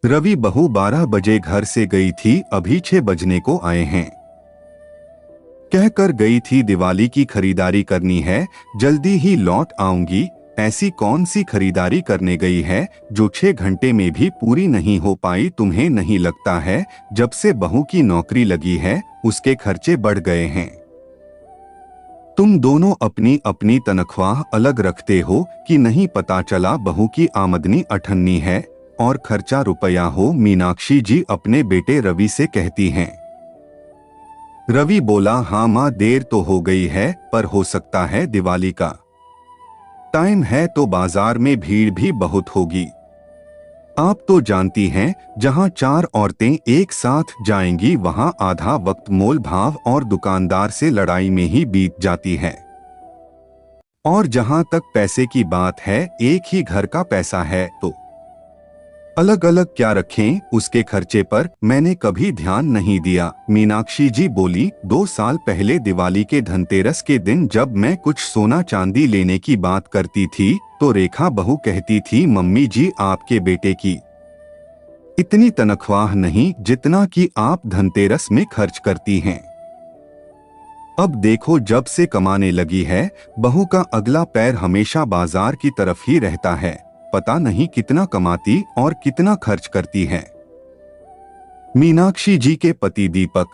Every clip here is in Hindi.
रवि बहू 12 बजे घर से गई थी, अभी 6 बजने को आए हैं। कहकर गई थी दिवाली की खरीदारी करनी है, जल्दी ही लौट आऊंगी। ऐसी कौन सी खरीदारी करने गई है जो 6 घंटे में भी पूरी नहीं हो पाई? तुम्हें नहीं लगता है जब से बहू की नौकरी लगी है उसके खर्चे बढ़ गए हैं? तुम दोनों अपनी अपनी तनख्वाह अलग रखते हो कि नहीं? पता चला बहू की आमदनी 98 है और खर्चा रुपया हो। मीनाक्षी जी अपने बेटे रवि से कहती हैं। रवि बोला, हाँ माँ, देर तो हो गई है पर हो सकता है दिवाली का टाइम है तो बाजार में भीड़ भी बहुत होगी। आप तो जानती हैं, जहाँ 4 औरतें एक साथ जाएंगी वहाँ आधा वक्त मोल भाव और दुकानदार से लड़ाई में ही बीत जाती है। और जहाँ तक पैसे की बात है, एक ही घर का पैसा है तो अलग अलग क्या रखें? उसके खर्चे पर मैंने कभी ध्यान नहीं दिया। मीनाक्षी जी बोली, 2 साल पहले दिवाली के धनतेरस के दिन जब मैं कुछ सोना चांदी लेने की बात करती थी तो रेखा बहू कहती थी, मम्मी जी आपके बेटे की इतनी तनख्वाह नहीं जितना कि आप धनतेरस में खर्च करती हैं। अब देखो, जब से कमाने लगी है बहू का अगला पैर हमेशा बाजार की तरफ ही रहता है। पता नहीं कितना कमाती और कितना खर्च करती है। मीनाक्षी जी के पति दीपक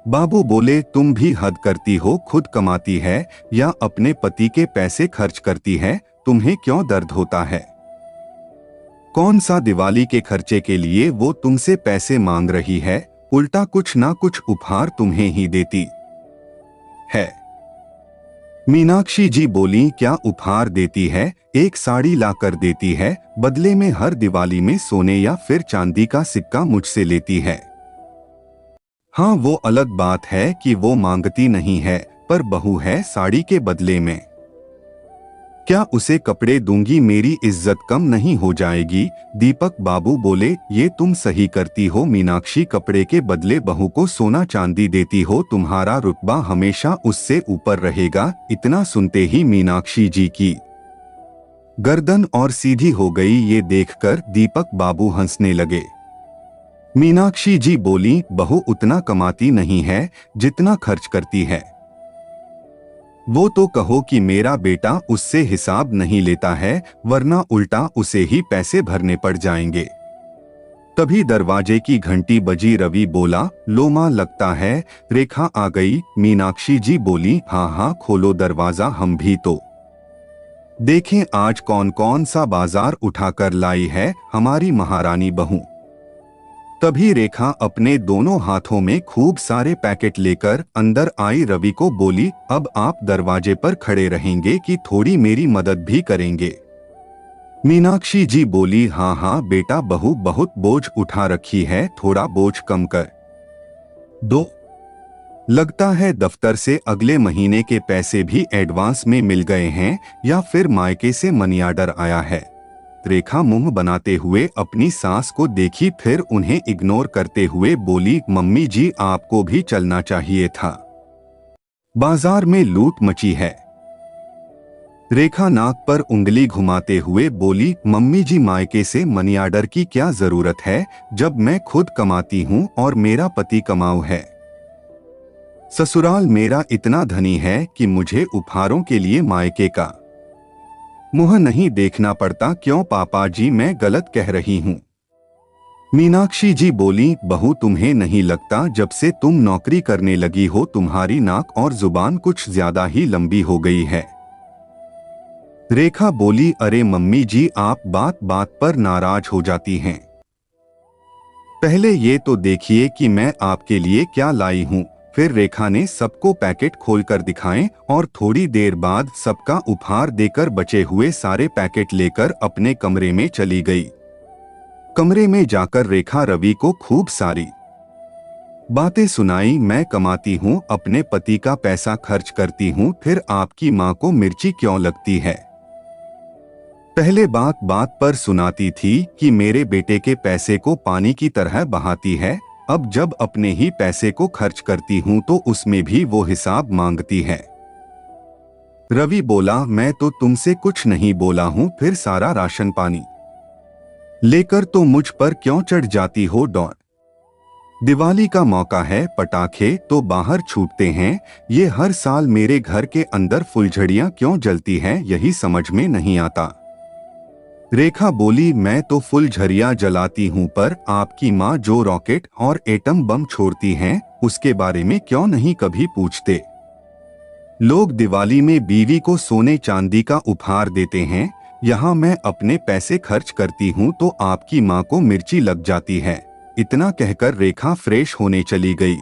बाबू बोले, तुम भी हद करती हो, खुद कमाती है या अपने पति के पैसे खर्च करती है, तुम्हें क्यों दर्द होता है? कौन सा दिवाली के खर्चे के लिए वो तुमसे पैसे मांग रही है? उल्टा कुछ ना कुछ उपहार तुम्हें ही देती है। मीनाक्षी जी बोली, क्या उपहार देती है? एक साड़ी ला कर देती है, बदले में हर दिवाली में सोने या फिर चांदी का सिक्का मुझसे लेती है। हाँ, वो अलग बात है कि वो मांगती नहीं है, पर बहू है साड़ी के बदले में क्या उसे कपड़े दूंगी? मेरी इज्जत कम नहीं हो जाएगी? दीपक बाबू बोले, ये तुम सही करती हो मीनाक्षी, कपड़े के बदले बहू को सोना चांदी देती हो, तुम्हारा रुतबा हमेशा उससे ऊपर रहेगा। इतना सुनते ही मीनाक्षी जी की गर्दन और सीधी हो गई। ये देखकर दीपक बाबू हंसने लगे। मीनाक्षी जी बोली, बहू उतना कमाती नहीं है जितना खर्च करती है। वो तो कहो कि मेरा बेटा उससे हिसाब नहीं लेता है, वरना उल्टा उसे ही पैसे भरने पड़ जाएंगे। तभी दरवाजे की घंटी बजी। रवि बोला, लो मां, लगता है रेखा आ गई। मीनाक्षी जी बोली, हाँ हाँ, खोलो दरवाजा, हम भी तो देखें आज कौन कौन सा बाजार उठाकर लाई है हमारी महारानी बहू। तभी रेखा अपने दोनों हाथों में खूब सारे पैकेट लेकर अंदर आई। रवि को बोली, अब आप दरवाजे पर खड़े रहेंगे कि थोड़ी मेरी मदद भी करेंगे? मीनाक्षी जी बोली, हाँ हाँ बेटा, बहू बहुत बोझ उठा रखी है, थोड़ा बोझ कम कर दो। लगता है दफ्तर से अगले महीने के पैसे भी एडवांस में मिल गए हैं या फिर मायके से मनी ऑर्डर आया है। रेखा मुंह बनाते हुए अपनी सास को देखी, फिर उन्हें इग्नोर करते हुए बोली, मम्मी जी आपको भी चलना चाहिए था, बाजार में लूट मची है। रेखा नाक पर उंगली घुमाते हुए बोली, मम्मी जी मायके से मनी ऑर्डर की क्या जरूरत है जब मैं खुद कमाती हूँ और मेरा पति कमाऊ है। ससुराल मेरा इतना धनी है कि मुझे उपहारों के लिए मायके का मुंह नहीं देखना पड़ता। क्यों पापा जी, मैं गलत कह रही हूँ? मीनाक्षी जी बोली, बहू तुम्हें नहीं लगता जब से तुम नौकरी करने लगी हो तुम्हारी नाक और जुबान कुछ ज्यादा ही लंबी हो गई है? रेखा बोली, अरे मम्मी जी, आप बात बात पर नाराज हो जाती हैं। पहले ये तो देखिए कि मैं आपके लिए क्या लाई हूँ। फिर रेखा ने सबको पैकेट खोलकर दिखाएं और थोड़ी देर बाद सबका उपहार देकर बचे हुए सारे पैकेट लेकर अपने कमरे में चली गई। कमरे में जाकर रेखा रवि को खूब सारी बातें सुनाई। मैं कमाती हूँ, अपने पति का पैसा खर्च करती हूँ, फिर आपकी माँ को मिर्ची क्यों लगती है? पहले बात बात पर सुनाती थी कि मेरे बेटे के पैसे को पानी की तरह बहाती है, अब जब अपने ही पैसे को खर्च करती हूँ तो उसमें भी वो हिसाब मांगती है। रवि बोला, मैं तो तुमसे कुछ नहीं बोला हूँ, फिर सारा राशन पानी लेकर तो मुझ पर क्यों चढ़ जाती हो डॉन? दिवाली का मौका है, पटाखे तो बाहर छूटते हैं, ये हर साल मेरे घर के अंदर फुलझड़ियां क्यों जलती हैं, यही समझ में नहीं आता। रेखा बोली, मैं तो फुलझड़ियां जलाती हूं, पर आपकी माँ जो रॉकेट और एटम बम छोड़ती हैं, उसके बारे में क्यों नहीं कभी पूछते? लोग दिवाली में बीवी को सोने चांदी का उपहार देते हैं, यहाँ मैं अपने पैसे खर्च करती हूँ तो आपकी माँ को मिर्ची लग जाती है। इतना कहकर रेखा फ्रेश होने चली गई।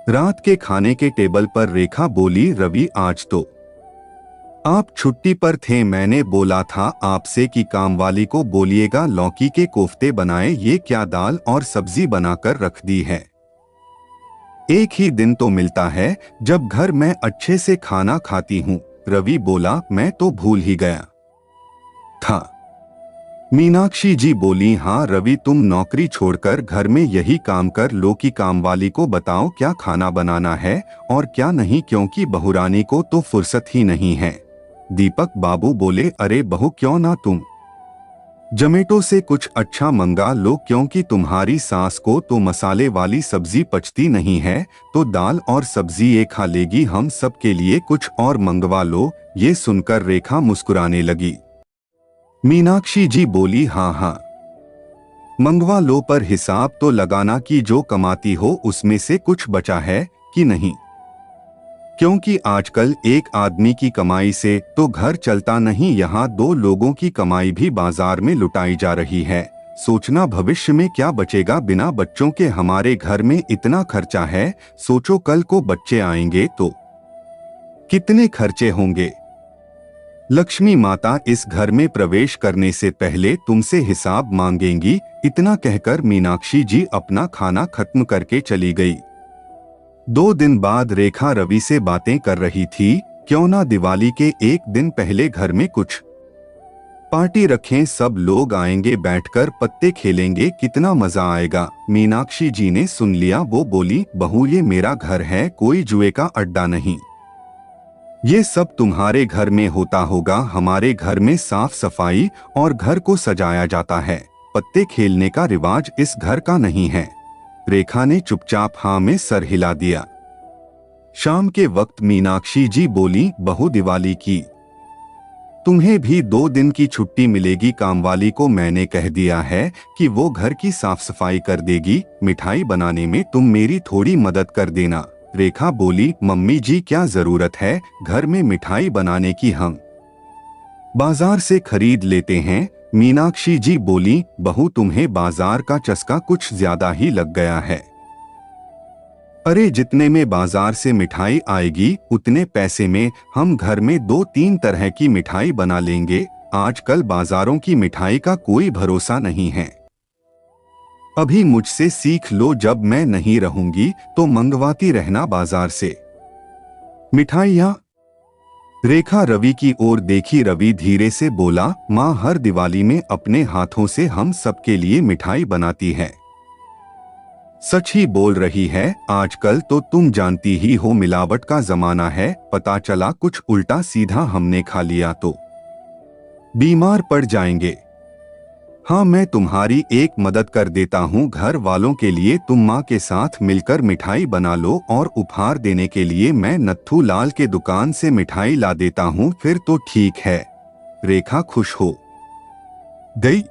रात के खाने के टेबल पर रेखा बोली, रवि आज तो आप छुट्टी पर थे, मैंने बोला था आपसे कि कामवाली को बोलिएगा लौकी के कोफ्ते बनाए, ये क्या दाल और सब्जी बनाकर रख दी है। एक ही दिन तो मिलता है जब घर में अच्छे से खाना खाती हूँ। रवि बोला, मैं तो भूल ही गया था। मीनाक्षी जी बोली, हाँ रवि, तुम नौकरी छोड़कर घर में यही काम कर लो कि कामवाली को बताओ क्या खाना बनाना है और क्या नहीं, क्योंकि बहुरानी को तो फुर्सत ही नहीं है। दीपक बाबू बोले, अरे बहू क्यों ना तुम जोमेटो से कुछ अच्छा मंगा लो, क्योंकि तुम्हारी सास को तो मसाले वाली सब्जी पचती नहीं है, तो दाल और सब्जी ये खा लेगी, हम सब के लिए कुछ और मंगवा लो। ये सुनकर रेखा मुस्कुराने लगी। मीनाक्षी जी बोली, हाँ हाँ मंगवा लो, पर हिसाब तो लगाना कि जो कमाती हो उसमें से कुछ बचा है कि नहीं, क्योंकि आजकल एक आदमी की कमाई से तो घर चलता नहीं, यहाँ दो लोगों की कमाई भी बाजार में लुटाई जा रही है। सोचना भविष्य में क्या बचेगा बिना बच्चों के, हमारे घर में इतना खर्चा है, सोचो कल को बच्चे आएंगे तो कितने खर्चे होंगे। लक्ष्मी माता इस घर में प्रवेश करने से पहले तुमसे हिसाब मांगेंगी। इतना कहकर मीनाक्षी जी अपना खाना खत्म करके चली गई। 2 दिन बाद रेखा रवि से बातें कर रही थी, क्यों ना दिवाली के एक दिन पहले घर में कुछ पार्टी रखें, सब लोग आएंगे, बैठकर पत्ते खेलेंगे, कितना मजा आएगा। मीनाक्षी जी ने सुन लिया, वो बोली, बहू ये मेरा घर है, कोई जुए का अड्डा नहीं। ये सब तुम्हारे घर में होता होगा, हमारे घर में साफ सफाई और घर को सजाया जाता है, पत्ते खेलने का रिवाज इस घर का नहीं है। रेखा ने चुपचाप हाँ में सर हिला दिया। शाम के वक्त मीनाक्षी जी बोली, बहू दिवाली की तुम्हें भी 2 दिन की छुट्टी मिलेगी, कामवाली को मैंने कह दिया है कि वो घर की साफ सफाई कर देगी, मिठाई बनाने में तुम मेरी थोड़ी मदद कर देना। रेखा बोली, मम्मी जी क्या जरूरत है घर में मिठाई बनाने की, हम बाजार से खरीद लेते हैं। मीनाक्षी जी बोली, बहू तुम्हें बाजार का चस्का कुछ ज्यादा ही लग गया है। अरे जितने में बाजार से मिठाई आएगी उतने पैसे में हम घर में 2-3 तरह की मिठाई बना लेंगे। आजकल बाजारों की मिठाई का कोई भरोसा नहीं है। अभी मुझसे सीख लो, जब मैं नहीं रहूंगी तो मंगवाती रहना बाजार से मिठाइयाँ। रेखा रवि की ओर देखी। रवि धीरे से बोला, माँ हर दिवाली में अपने हाथों से हम सबके लिए मिठाई बनाती है। सच ही बोल रही है, आजकल तो तुम जानती ही हो मिलावट का जमाना है, पता चला कुछ उल्टा सीधा हमने खा लिया तो बीमार पड़ जाएंगे। हाँ मैं तुम्हारी एक मदद कर देता हूँ, घर वालों के लिए तुम माँ के साथ मिलकर मिठाई बना लो और उपहार देने के लिए मैं नत्थू लाल के दुकान से मिठाई ला देता हूँ, फिर तो ठीक है। रेखा खुश हो गई।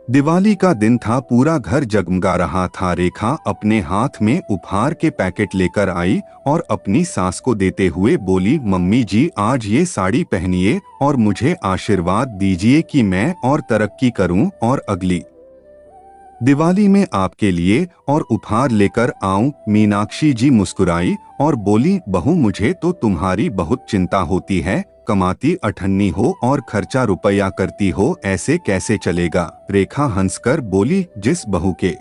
दिवाली का दिन था, पूरा घर जगमगा रहा था। रेखा अपने हाथ में उपहार के पैकेट लेकर आई और अपनी सास को देते हुए बोली, मम्मी जी आज ये साड़ी पहनिए और मुझे आशीर्वाद दीजिए कि मैं और तरक्की करूं और अगली दिवाली में आपके लिए और उपहार लेकर आऊं। मीनाक्षी जी मुस्कुराई और बोली, बहू मुझे तो तुम्हारी बहुत चिंता होती है, कमाती अठन्नी हो और खर्चा रुपया करती हो, ऐसे कैसे चलेगा। रेखा हंसकर बोली, जिस बहू के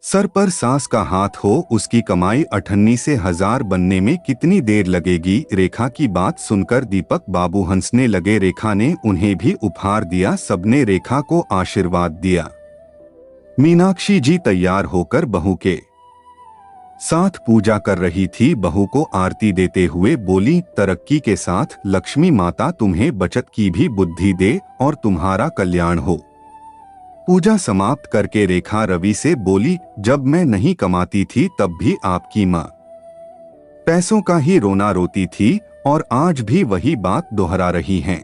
सर पर सास का हाथ हो उसकी कमाई अठन्नी से 1000 बनने में कितनी देर लगेगी। रेखा की बात सुनकर दीपक बाबू हंसने लगे। रेखा ने उन्हें भी उपहार दिया, सबने रेखा को आशीर्वाद दिया। मीनाक्षी जी तैयार होकर बहू के साथ पूजा कर रही थी। बहू को आरती देते हुए बोली, तरक्की के साथ लक्ष्मी माता तुम्हें बचत की भी बुद्धि दे और तुम्हारा कल्याण हो। पूजा समाप्त करके रेखा रवि से बोली, जब मैं नहीं कमाती थी तब भी आपकी माँ पैसों का ही रोना रोती थी और आज भी वही बात दोहरा रही हैं।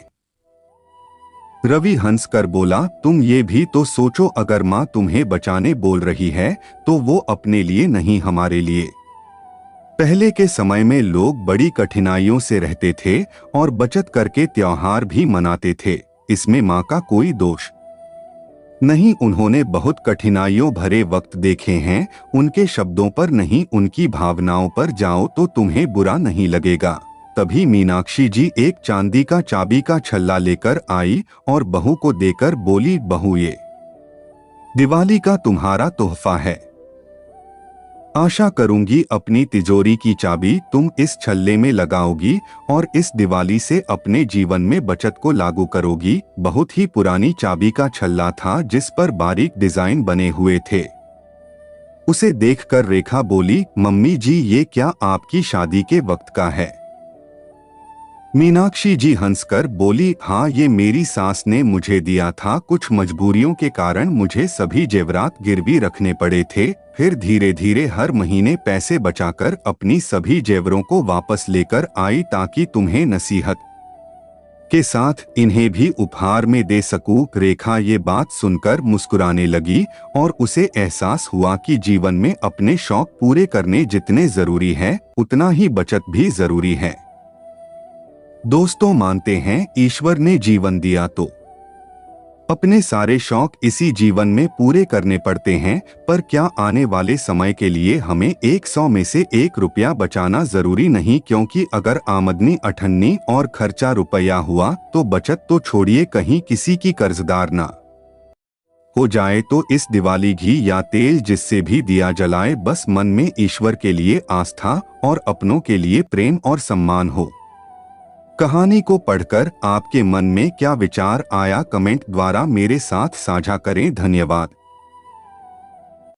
रवि हंसकर बोला, तुम ये भी तो सोचो, अगर माँ तुम्हें बचाने बोल रही है तो वो अपने लिए नहीं, हमारे लिए। पहले के समय में लोग बड़ी कठिनाइयों से रहते थे और बचत करके त्योहार भी मनाते थे, इसमें माँ का कोई दोष नहीं। उन्होंने बहुत कठिनाइयों भरे वक्त देखे हैं। उनके शब्दों पर नहीं, उनकी भावनाओं पर जाओ तो तुम्हें बुरा नहीं लगेगा। तभी मीनाक्षी जी एक चांदी का चाबी का छल्ला लेकर आई और बहू को देकर बोली, बहू ये दिवाली का तुम्हारा तोहफा है। आशा करूंगी अपनी तिजोरी की चाबी तुम इस छल्ले में लगाओगी और इस दिवाली से अपने जीवन में बचत को लागू करोगी। बहुत ही पुरानी चाबी का छल्ला था जिस पर बारीक डिजाइन बने हुए थे। उसे देखकर रेखा बोली, मम्मी जी ये क्या आपकी शादी के वक्त का है? मीनाक्षी जी हंसकर बोली, हाँ ये मेरी सास ने मुझे दिया था। कुछ मजबूरियों के कारण मुझे सभी जेवरात गिरवी रखने पड़े थे, फिर धीरे धीरे हर महीने पैसे बचाकर अपनी सभी जेवरों को वापस लेकर आई ताकि तुम्हें नसीहत के साथ इन्हें भी उपहार में दे सकूं। रेखा ये बात सुनकर मुस्कुराने लगी और उसे एहसास हुआ कि जीवन में अपने शौक पूरे करने जितने जरूरी है उतना ही बचत भी जरूरी है। दोस्तों मानते हैं ईश्वर ने जीवन दिया तो अपने सारे शौक इसी जीवन में पूरे करने पड़ते हैं, पर क्या आने वाले समय के लिए हमें 100 में से 1 रुपया बचाना जरूरी नहीं? क्योंकि अगर आमदनी 98 और खर्चा रुपया हुआ तो बचत तो छोड़िए, कहीं किसी की कर्जदार ना हो जाए। तो इस दिवाली घी या तेल जिससे भी दिया जलाए, बस मन में ईश्वर के लिए आस्था और अपनों के लिए प्रेम और सम्मान हो। कहानी को पढ़कर आपके मन में क्या विचार आया, कमेंट द्वारा मेरे साथ साझा करें। धन्यवाद।